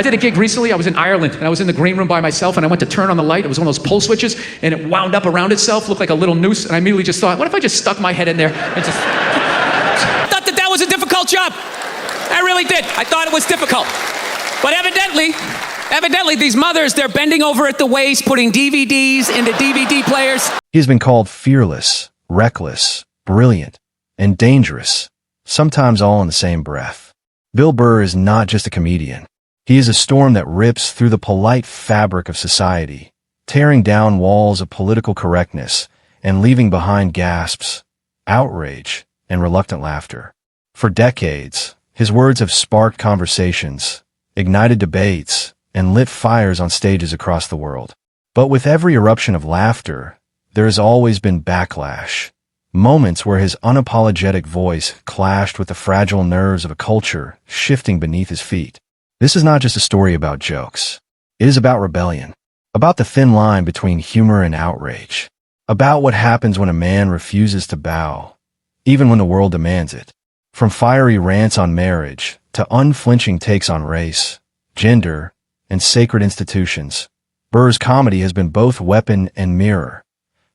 I did a gig recently. I was in Ireland, and I was in the green room by myself, and I went to turn on the light. It was one of those pull switches, and it wound up around itself, looked like a little noose, and I immediately just thought, what if I just stuck my head in there and just... I thought that was a difficult job. I really did. I thought it was difficult. But evidently, these mothers, they're bending over at the waist, putting DVDs into DVD players. He has been called fearless, reckless, brilliant, and dangerous, sometimes all in the same breath. Bill Burr is not just a comedian. He is a storm that rips through the polite fabric of society, tearing down walls of political correctness and leaving behind gasps, outrage, and reluctant laughter. For decades, his words have sparked conversations, ignited debates, and lit fires on stages across the world. But with every eruption of laughter, there has always been backlash, moments where his unapologetic voice clashed with the fragile nerves of a culture shifting beneath his feet. This is not just a story about jokes. It is about rebellion, about the thin line between humor and outrage, about what happens when a man refuses to bow, even when the world demands it. From fiery rants on marriage to unflinching takes on race, gender, and sacred institutions, Burr's comedy has been both weapon and mirror,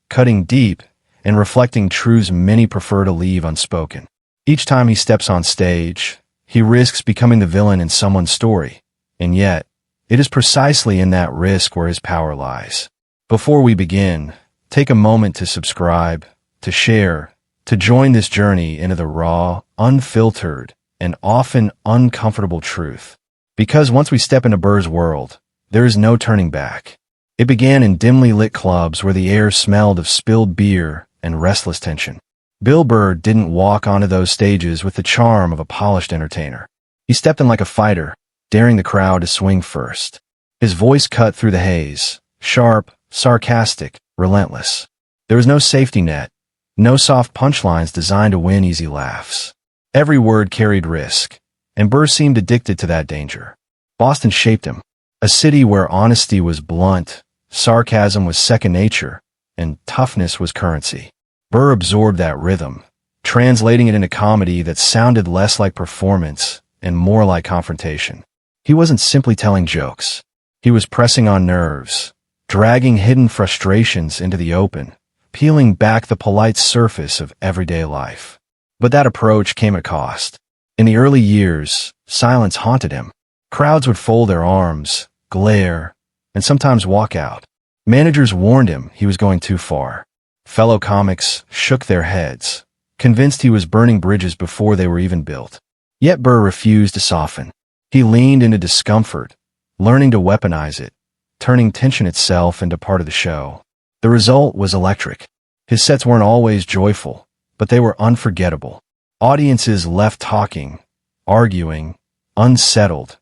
cutting deep and reflecting truths many prefer to leave unspoken. Each time he steps on stage, he risks becoming the villain in someone's story, and yet, it is precisely in that risk where his power lies. Before we begin, take a moment to subscribe, to share, to join this journey into the raw, unfiltered, and often uncomfortable truth. Because once we step into Burr's world, there is no turning back. It began in dimly lit clubs where the air smelled of spilled beer and restless tension. Bill Burr didn't walk onto those stages with the charm of a polished entertainer. He stepped in like a fighter, daring the crowd to swing first. His voice cut through the haze, sharp, sarcastic, relentless. There was no safety net, no soft punchlines designed to win easy laughs. Every word carried risk, and Burr seemed addicted to that danger. Boston shaped him, a city where honesty was blunt, sarcasm was second nature, and toughness was currency. Burr absorbed that rhythm, translating it into comedy that sounded less like performance and more like confrontation. He wasn't simply telling jokes. He was pressing on nerves, dragging hidden frustrations into the open, peeling back the polite surface of everyday life. But that approach came at cost. In the early years, silence haunted him. Crowds would fold their arms, glare, and sometimes walk out. Managers warned him he was going too far. Fellow comics shook their heads, convinced he was burning bridges before they were even built. Yet Burr refused to soften. He leaned into discomfort, learning to weaponize it, turning tension itself into part of the show. The result was electric. His sets weren't always joyful, but they were unforgettable. Audiences left talking, arguing, unsettled,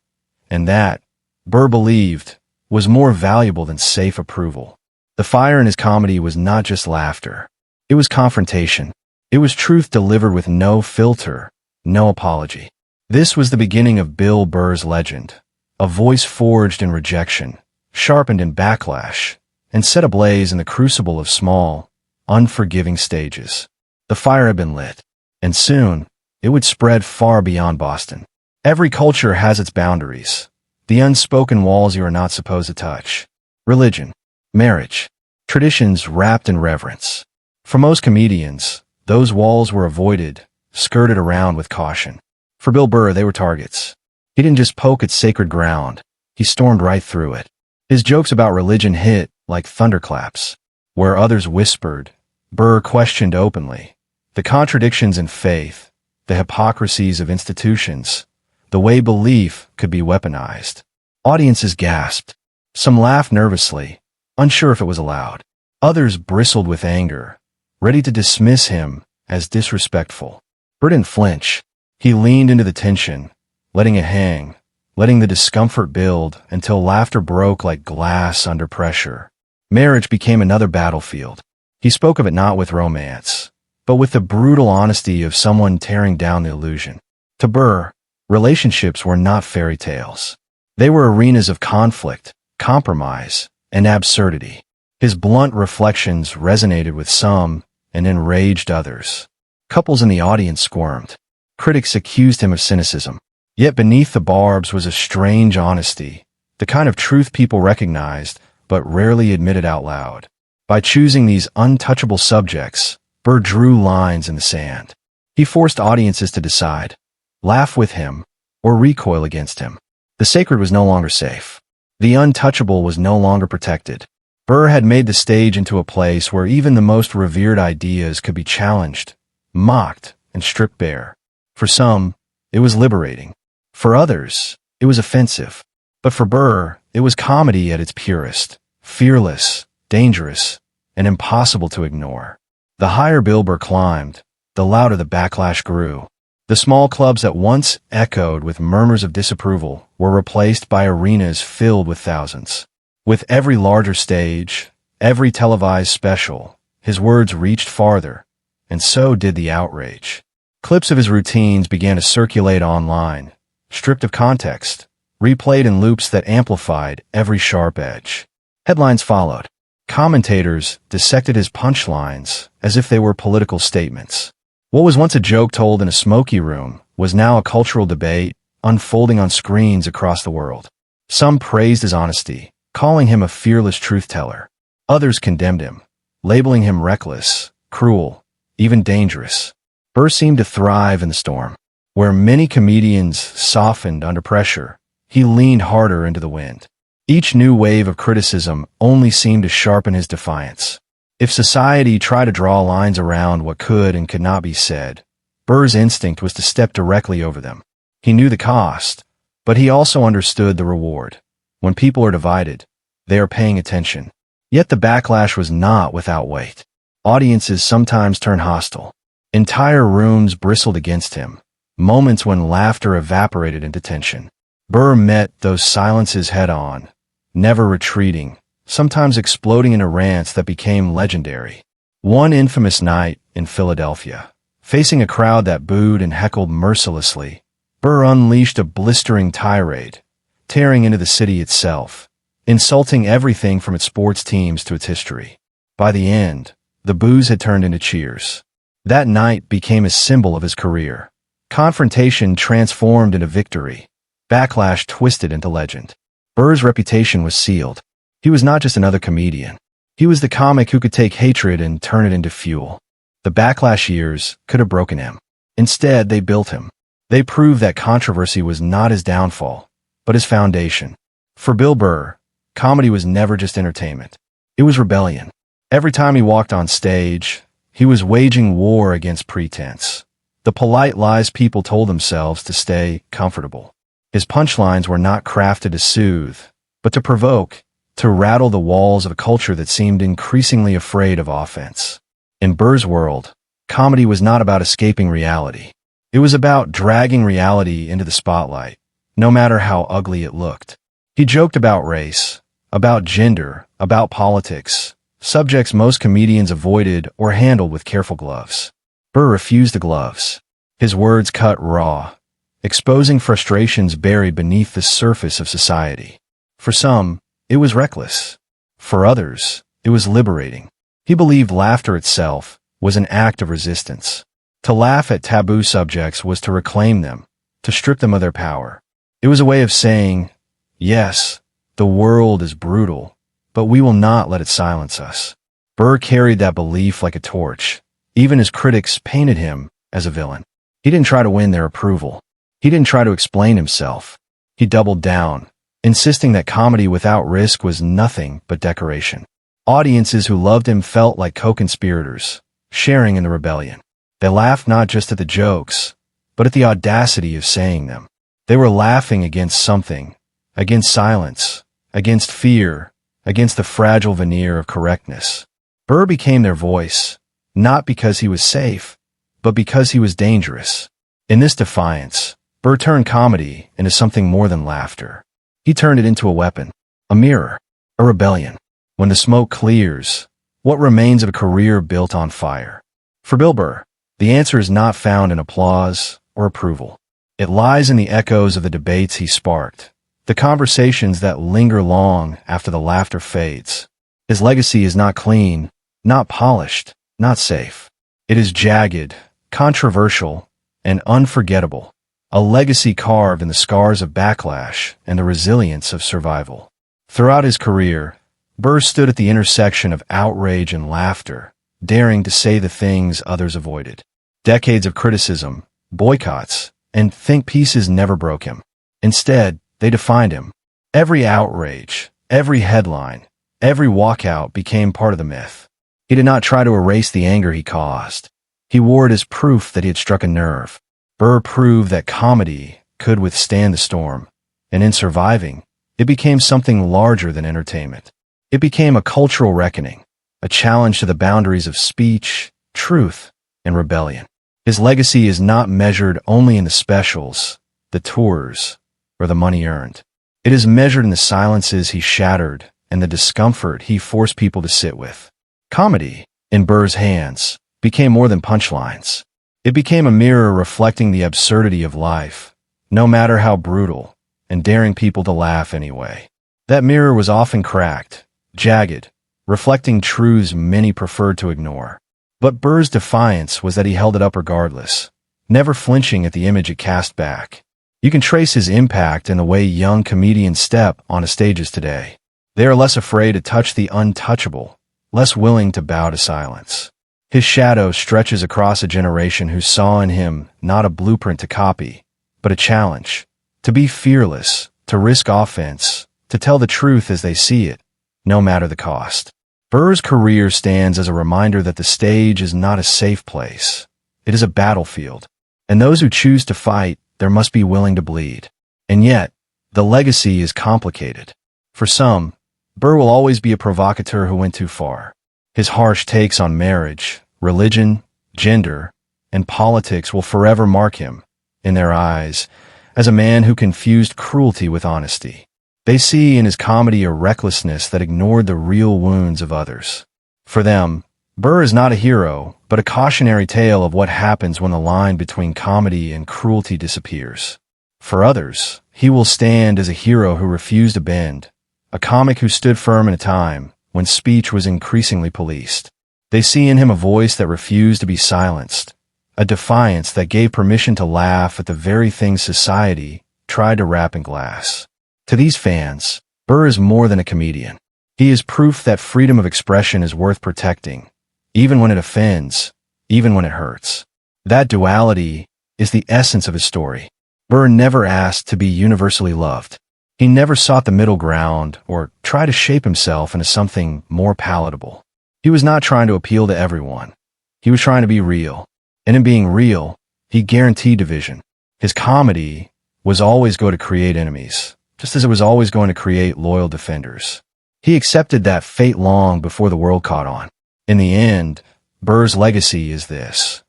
and that, Burr believed, was more valuable than safe approval. The fire in his comedy was not just laughter. It was confrontation. It was truth delivered with no filter, no apology. This was the beginning of Bill Burr's legend, a voice forged in rejection, sharpened in backlash, and set ablaze in the crucible of small, unforgiving stages. The fire had been lit, and soon, it would spread far beyond Boston. Every culture has its boundaries, the unspoken walls you are not supposed to touch. Religion, marriage, traditions wrapped in reverence. For most comedians, those walls were avoided, skirted around with caution. For Bill Burr, they were targets. He didn't just poke at sacred ground, he stormed right through it. His jokes about religion hit like thunderclaps. Where others whispered, Burr questioned openly. The contradictions in faith, the hypocrisies of institutions, the way belief could be weaponized. Audiences gasped. Some laughed nervously, unsure if it was allowed. Others bristled with anger, ready to dismiss him as disrespectful. Burr didn't flinch. He leaned into the tension, letting it hang, letting the discomfort build until laughter broke like glass under pressure. Marriage became another battlefield. He spoke of it not with romance, but with the brutal honesty of someone tearing down the illusion. To Burr, relationships were not fairy tales. They were arenas of conflict, compromise, and absurdity. His blunt reflections resonated with some and enraged others. Couples in the audience squirmed. Critics accused him of cynicism. Yet beneath the barbs was a strange honesty, the kind of truth people recognized but rarely admitted out loud. By choosing these untouchable subjects, Burr drew lines in the sand. He forced audiences to decide, laugh with him or recoil against him. The sacred was no longer safe. The untouchable was no longer protected. Burr had made the stage into a place where even the most revered ideas could be challenged, mocked, and stripped bare. For some, it was liberating. For others, it was offensive. But for Burr, it was comedy at its purest, fearless, dangerous, and impossible to ignore. The higher Bill Burr climbed, the louder the backlash grew. The small clubs that once echoed with murmurs of disapproval were replaced by arenas filled with thousands. With every larger stage, every televised special, his words reached farther, and so did the outrage. Clips of his routines began to circulate online, stripped of context, replayed in loops that amplified every sharp edge. Headlines followed. Commentators dissected his punchlines as if they were political statements. What was once a joke told in a smoky room was now a cultural debate unfolding on screens across the world. Some praised his honesty, calling him a fearless truth-teller. Others condemned him, labeling him reckless, cruel, even dangerous. Burr seemed to thrive in the storm. Where many comedians softened under pressure, he leaned harder into the wind. Each new wave of criticism only seemed to sharpen his defiance. If society tried to draw lines around what could and could not be said, Burr's instinct was to step directly over them. He knew the cost, but he also understood the reward. When people are divided, they are paying attention. Yet the backlash was not without weight. Audiences sometimes turned hostile. Entire rooms bristled against him, moments when laughter evaporated into tension. Burr met those silences head-on, never retreating, sometimes exploding into rants that became legendary. One infamous night in Philadelphia, facing a crowd that booed and heckled mercilessly, Burr unleashed a blistering tirade, tearing into the city itself, insulting everything from its sports teams to its history. By the end, the boos had turned into cheers. That night became a symbol of his career. Confrontation transformed into victory. Backlash twisted into legend. Burr's reputation was sealed. He was not just another comedian. He was the comic who could take hatred and turn it into fuel. The backlash years could have broken him. Instead, they built him. They proved that controversy was not his downfall, but his foundation. For Bill Burr, comedy was never just entertainment. It was rebellion. Every time he walked on stage, he was waging war against pretense. The polite lies people told themselves to stay comfortable. His punchlines were not crafted to soothe, but to provoke, to rattle the walls of a culture that seemed increasingly afraid of offense. In Burr's world, comedy was not about escaping reality. It was about dragging reality into the spotlight, no matter how ugly it looked. He joked about race, about gender, about politics, subjects most comedians avoided or handled with careful gloves. Burr refused the gloves. His words cut raw, exposing frustrations buried beneath the surface of society. For some, it was reckless. For others, it was liberating. He believed laughter itself was an act of resistance. To laugh at taboo subjects was to reclaim them, to strip them of their power. It was a way of saying, yes, the world is brutal, but we will not let it silence us. Burr carried that belief like a torch. Even his critics painted him as a villain. He didn't try to win their approval. He didn't try to explain himself. He doubled down, insisting that comedy without risk was nothing but decoration. Audiences who loved him felt like co-conspirators, sharing in the rebellion. They laughed not just at the jokes, but at the audacity of saying them. They were laughing against something, against silence, against fear, against the fragile veneer of correctness. Burr became their voice, not because he was safe, but because he was dangerous. In this defiance, Burr turned comedy into something more than laughter. He turned it into a weapon, a mirror, a rebellion. When the smoke clears, what remains of a career built on fire? For Bill Burr, the answer is not found in applause or approval. It lies in the echoes of the debates he sparked, the conversations that linger long after the laughter fades. His legacy is not clean, not polished, not safe. It is jagged, controversial, and unforgettable, a legacy carved in the scars of backlash and the resilience of survival. Throughout his career, Burr stood at the intersection of outrage and laughter, daring to say the things others avoided. Decades of criticism, boycotts, and think pieces never broke him. Instead, they defined him. Every outrage, every headline, every walkout became part of the myth. He did not try to erase the anger he caused. He wore it as proof that he had struck a nerve. Burr proved that comedy could withstand the storm, and in surviving, it became something larger than entertainment. It became a cultural reckoning, a challenge to the boundaries of speech, truth, and rebellion. His legacy is not measured only in the specials, the tours, or the money earned. It is measured in the silences he shattered and the discomfort he forced people to sit with. Comedy, in Burr's hands, became more than punchlines. It became a mirror reflecting the absurdity of life, no matter how brutal, and daring people to laugh anyway. That mirror was often cracked, jagged, reflecting truths many preferred to ignore. But Burr's defiance was that he held it up regardless, never flinching at the image it cast back. You can trace his impact in the way young comedians step onto stages today. They are less afraid to touch the untouchable, less willing to bow to silence. His shadow stretches across a generation who saw in him not a blueprint to copy, but a challenge. To be fearless, to risk offense, to tell the truth as they see it, no matter the cost. Burr's career stands as a reminder that the stage is not a safe place. It is a battlefield, and those who choose to fight there must be willing to bleed. And yet, the legacy is complicated. For some, Burr will always be a provocateur who went too far. His harsh takes on marriage, religion, gender, and politics will forever mark him, in their eyes, as a man who confused cruelty with honesty. They see in his comedy a recklessness that ignored the real wounds of others. For them, Burr is not a hero, but a cautionary tale of what happens when the line between comedy and cruelty disappears. For others, he will stand as a hero who refused to bend, a comic who stood firm in a time when speech was increasingly policed. They see in him a voice that refused to be silenced, a defiance that gave permission to laugh at the very things society tried to wrap in glass. To these fans, Burr is more than a comedian. He is proof that freedom of expression is worth protecting, even when it offends, even when it hurts. That duality is the essence of his story. Burr never asked to be universally loved. He never sought the middle ground or tried to shape himself into something more palatable. He was not trying to appeal to everyone. He was trying to be real. And in being real, he guaranteed division. His comedy was always going to create enemies, just as it was always going to create loyal defenders. He accepted that fate long before the world caught on. In the end, Burr's legacy is this: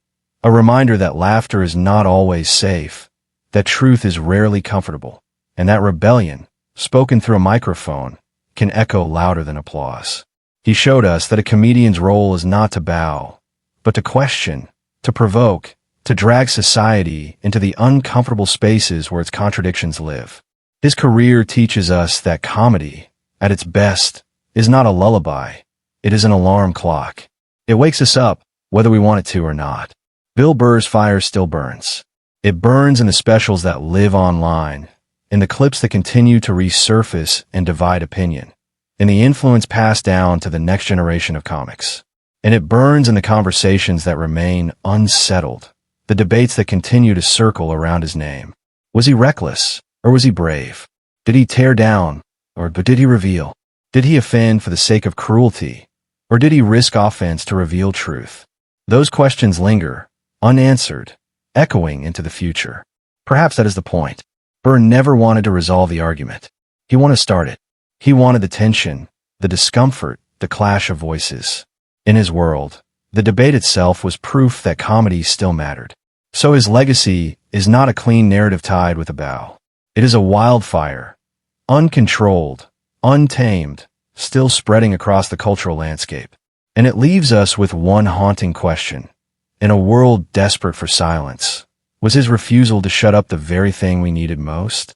a reminder that laughter is not always safe, that truth is rarely comfortable, and that rebellion, spoken through a microphone, can echo louder than applause. He showed us that a comedian's role is not to bow, but to question, to provoke, to drag society into the uncomfortable spaces where its contradictions live. His career teaches us that comedy, at its best, is not a lullaby. It is an alarm clock. It wakes us up, whether we want it to or not. Bill Burr's fire still burns. It burns in the specials that live online, in the clips that continue to resurface and divide opinion, in the influence passed down to the next generation of comics. And it burns in the conversations that remain unsettled, the debates that continue to circle around his name. Was he reckless, or was he brave? Did he tear down, or did he reveal? Did he offend for the sake of cruelty, or did he risk offense to reveal truth? Those questions linger, unanswered, echoing into the future. Perhaps that is the point. Burr never wanted to resolve the argument. He wanted to start it. He wanted the tension, the discomfort, the clash of voices. In his world, the debate itself was proof that comedy still mattered. So his legacy is not a clean narrative tied with a bow. It is a wildfire, uncontrolled, untamed, still spreading across the cultural landscape. And it leaves us with one haunting question. In a world desperate for silence, was his refusal to shut up the very thing we needed most?